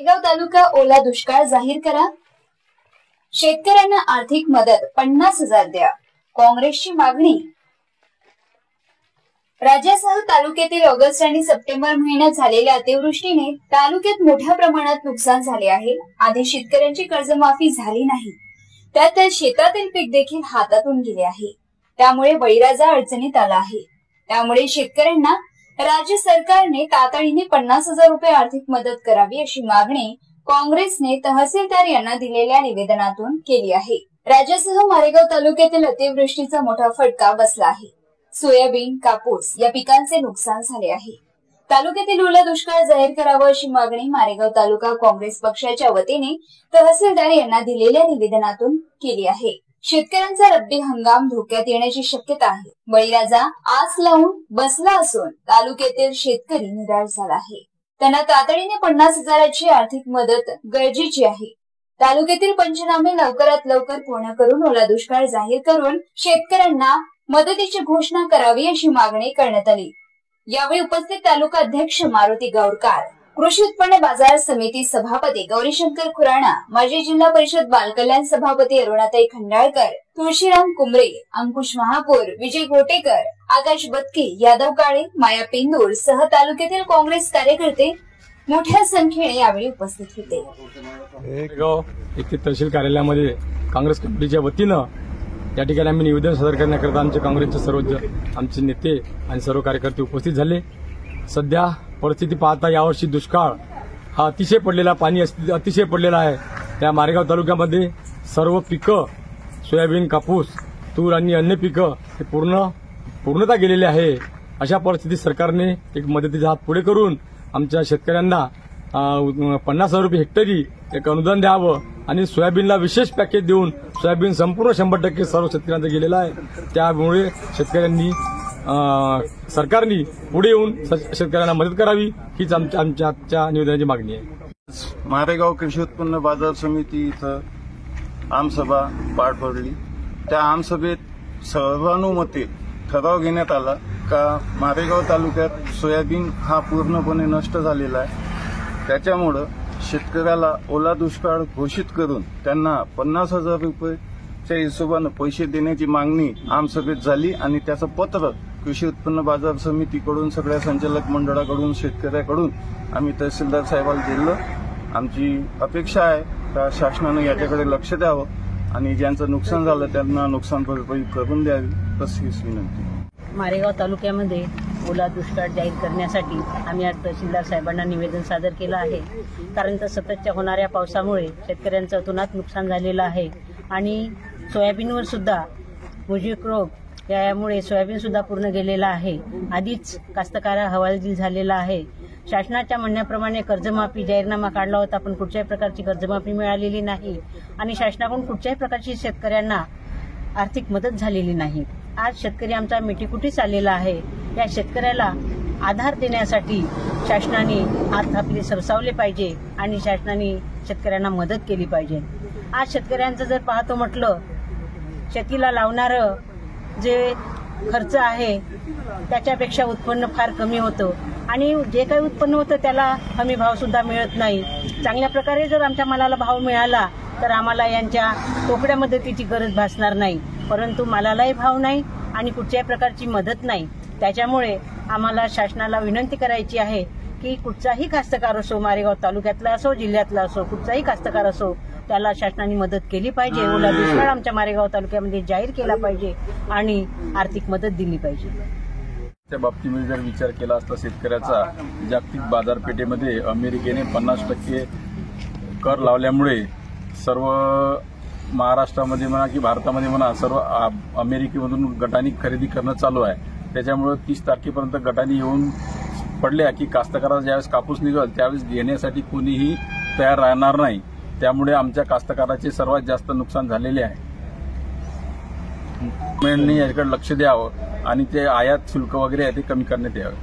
मारेगाव तालुका ओला दुष्काळ जाहीर करा। शेतकऱ्यांना आर्थिक मदत 50,000 द्या, काँग्रेसची मागणी। राज्यासह तालुक्यातील ऑगस्ट आणि सप्टेंबर महिन्यात झालेल्या अतिवृष्टीने तालुक्यात मोठ्या प्रमाणात नुकसान झाले आहे। आधी शेतकऱ्यांची कर्जमाफी झाली नाही, त्यात शेतातील पीक देखील हातातून गेले आहे। त्यामुळे बळीराजा अडचणीत आला आहे। त्यामुळे शेतकऱ्यांना राज्य सरकारने तातडीने 50,000 रुपये आर्थिक मदत करावी अशी मागणी काँग्रेसने तहसीलदार यांना दिलेल्या निवेदनातून केली आहे। राज्यासह मारेगाव तालुक्यातील अतिवृष्टीचा मोठा फटका बसला आहे। सोयाबीन, कापूस या पिकांचे नुकसान झाले आहे। तालुक्यातील ओला दुष्काळ जाहीर करावा अशी मागणी मारेगाव तालुका काँग्रेस पक्षाच्या वतीने तहसीलदार यांना दिलेल्या निवेदनातून केली आहे। शेतकऱ्यांचा रब्बी हंगाम धोक्यात येण्याची शक्यता आहे। बळीराजा आस लावून बसला असून तालुक्यातील शेतकरी निराश झाला आहे। त्यांना तातडीने 50,000ची आर्थिक मदत गरजेची आहे। तालुक्यातील पंचनामे लवकरात लवकर पूर्ण करून ओला दुष्काळ जाहीर करून शेतकऱ्यांना मदतीची घोषणा करावी अशी मागणी करण्यात आली। यावेळी उपस्थित तालुका अध्यक्ष मारुती गावरकर, कृषी उत्पन्न बाजार समिती सभापती गौरीशंकर खुराणा, माजी जिल्हा परिषद बालकल्याण सभापती अरुणाताई खंडाळकर, तुळशीराम कुंबरे, अंकुश महापूर, विजय गोटेकर, आकाश बत्के, यादव काळे, माया पेंदूर सह तालुक्यातील काँग्रेस कार्यकर्ते मोठ्या संख्येने यावेळी उपस्थित होते। तहसील कार्यालयामध्ये काँग्रेस कमिटीच्या वतीनं या ठिकाणी आम्ही निवेदन सादर करण्याकरता आमचे काँग्रेसचे सर्व आमचे नेते आणि सर्व कार्यकर्ते उपस्थित झाले। सध्या परिस्थिती पाहता यावर्षी दुष्काळ हा अतिशय पडलेला आहे। त्या मारेगाव तालुक्यामध्ये सर्व पिकं सोयाबीन, कापूस, तूर आणि अन्य पिकं हे पूर्णतः गेलेले आहे। अशा परिस्थितीत सरकारने एक मदतीचा हात पुढे करून आमच्या शेतकऱ्यांना 50,000 रुपये हेक्टरी एक अनुदान द्यावं आणि सोयाबीनला विशेष पॅकेज देऊन सोयाबीन संपूर्ण 100% सर्व शेतकऱ्यांचा गेलेला आहे। त्यामुळे शेतकऱ्यांनी सरकारने पुढे येऊन शेतकऱ्यांना मदत करावी हीच आमच्या निवेदनाची मागणी आहे। मारेगाव कृषी उत्पन्न बाजार समिती इथं आमसभा पार पडली। त्या आमसभेत सर्वानुमते ठराव घेण्यात आला का मारेगाव तालुक्यात सोयाबीन हा पूर्णपणे नष्ट झालेला आहे। त्याच्यामुळे शेतकऱ्याला ओला दुष्काळ घोषित करून त्यांना 50,000 रुपयेच्या हिशोबाने पैसे देण्याची मागणी आमसभेत झाली आणि त्याचं पत्र कृषी उत्पन्न बाजार समितीकडून सगळ्या संचालक मंडळाकडून शेतकऱ्याकडून आम्ही तहसीलदार साहेबांना दिलं। आमची अपेक्षा आहे का शासनाने याच्याकडे लक्ष द्यावं आणि ज्यांचं नुकसान झालं त्यांना नुकसान भरपाई करून द्यावी तशीच विनंती। मारेगाव तालुक्यामध्ये ओला दुष्काळ जाहीर करण्यासाठी आम्ही आज तहसीलदार साहेबांना निवेदन सादर केलं आहे। कारण तर सततच्या होणाऱ्या पावसामुळे शेतकऱ्यांचं अतोनात नुकसान झालेलं आहे आणि सोयाबीनवर सुद्धा मुजीक रोग यामुळे सोयाबीन सुद्धा पूर्ण गेलेला आहे। आधीच कास्तकार हवालदिल झालेला आहे। शासनाच्या म्हणण्याप्रमाणे कर्जमाफी जाहीरनामा काढला होता, पण कुठल्याही प्रकारची कर्जमाफी मिळालेली नाही आणि शासनाकडून कुठल्याही प्रकारची शेतकऱ्यांना आर्थिक मदत झालेली नाही। आज शेतकरी आमचा मिठीकुटीस आलेला आहे। या शेतकऱ्याला आधार देण्यासाठी शासनाने हात आपले सरसावले पाहिजे आणि शासनाने शेतकऱ्यांना मदत केली पाहिजे। आज शेतकऱ्यांचं जर पाहतो म्हटलं, शेतीला लावणारं जे खर्च आहे त्याच्यापेक्षा उत्पन्न फार कमी होतं आणि जे काही उत्पन्न होतं त्याला हमी भाव सुद्धा मिळत नाही। चांगल्या प्रकारे जर आमच्या मालाला भाव मिळाला तर आम्हाला यांच्या टोकड्या मदतीची गरज भासणार नाही, परंतु मालालाही भाव नाही आणि कुठल्याही प्रकारची मदत नाही। त्याच्यामुळे आम्हाला शासनाला विनंती करायची आहे की कुठचाही कास्तकार असो, मारेगाव तालुक्यातला असो, जिल्ह्यातला असो, कुठचाही कास्तकार असो, त्याला शासनाने मदत केली पाहिजे। ओला दुष्काळ आमच्या मारेगाव तालुक्यामध्ये जाहीर केला पाहिजे आणि आर्थिक मदत दिली पाहिजे। त्या बाबतीमध्ये जर विचार केला असता शेतकऱ्याचा, जागतिक बाजारपेठेमध्ये अमेरिकेने 50% कर लावल्यामुळे सर्व महाराष्ट्रामध्ये म्हणा की भारतामध्ये म्हणा सर्व अमेरिकेमधून गटानी खरेदी करणं चालू आहे। त्याच्यामुळे 30 तारखेपर्यंत गटानी येऊन पडल्या की कास्तकाराला ज्यावेळेस कापूस निघेल त्यावेळेस घेण्यासाठी कोणीही तयार राहणार नाही। त्यामुळे आमच्या कास्तकाराचे सर्वात जास्त नुकसान झालेले आहे। गव्हर्नमेंटने याकडे लक्ष द्यावं आणि ते आयात शुल्क वगैरे आहे ते कमी करण्यात यावं।